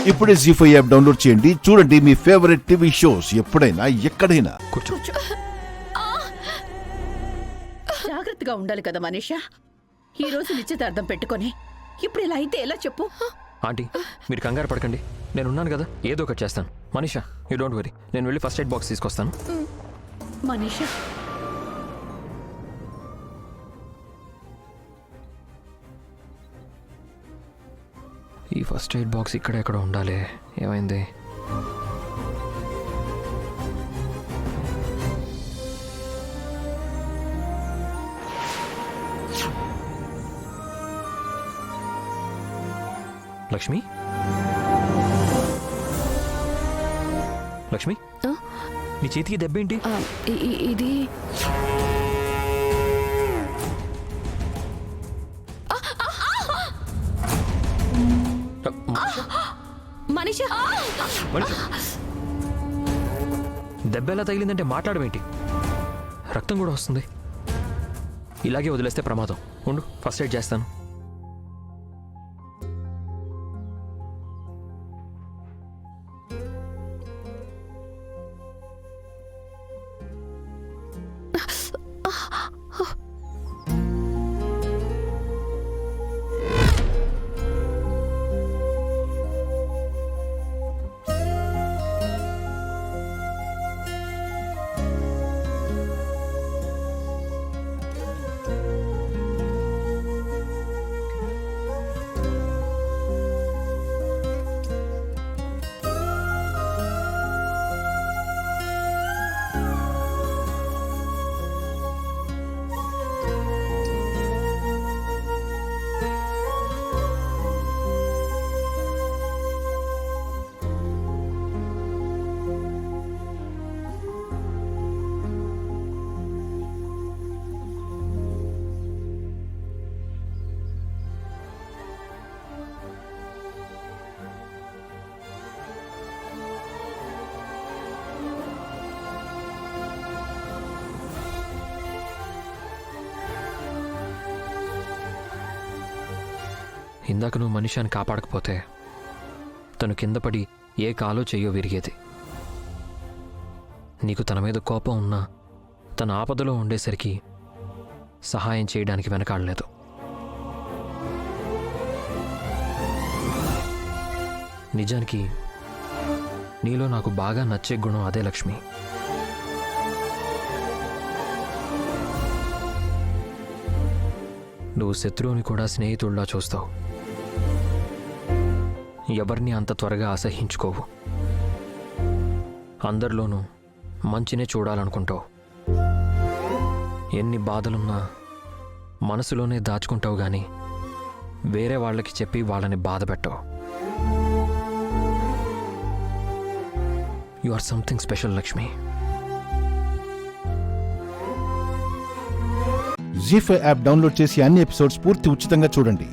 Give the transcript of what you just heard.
ఇప్పుడే జీ5 app download చేయండి. చూడండి మీ ఫేవరెట్ టీవీ షోస్ ఎప్పుడైనా ఎక్కడైనా. జాగ్రత్తగా ఉండాలి కదా మనీషా. ఈ రోజు నిశ్చితార్థం పెట్టుకొని ఇప్పుడు ఇలా అయితే ఎలా చెప్పు? ఆంటీ మీరు కంగారు పడకండి, నేనున్నాను కదా, ఏదో ఒకటి చేస్తాను. మనీషా యూ డోంట్ వరీ, నేను వెళ్ళి ఫస్ట్ ఎయిడ్ బాక్స్ తీసుకొస్తాను. మనీషా ఈ ఫస్ట్ ఎయిడ్ బాక్స్ ఇక్కడ ఎక్కడ ఉండాలి. ఏమైంది? లక్ష్మి, లక్ష్మి నీ చేతికి దెబ్బేంటి? ఇది మనీషా, దెబ్బ ఎలా తగిలిందంటే మాట్లాడమేంటి? రక్తం కూడా వస్తుంది. ఇలాగే వదిలేస్తే ప్రమాదం. ఉండు ఫస్ట్ ఎయిడ్ చేస్తాను. ఇందాక నువ్వు మనిషిని కాపాడకపోతే తను కింద పడి ఏ కాలో చెయ్యో విరిగేది. నీకు తన మీద కోపం ఉన్నా తన ఆపదలో ఉండేసరికి సహాయం చేయడానికి వెనకాడలేదు. నిజానికి నీలో నాకు బాగా నచ్చే గుణం అదే లక్ష్మి. నువ్వు శత్రువుని కూడా స్నేహితుడిలా చూస్తావు. ఎవరిని అంత త్వరగా అసహించుకోవు. అందరిలోనూ మంచినే చూడాలనుకుంటావు. ఎన్ని బాధలున్నా మనసులోనే దాచుకుంటావు గాని వేరే వాళ్ళకి చెప్పి వాళ్ళని బాధ పెట్టవు. You are something special Lakshmi. ZEE5 app download చేసి అన్ని ఎపిసోడ్స్ పూర్తి ఉచితంగా చూడండి.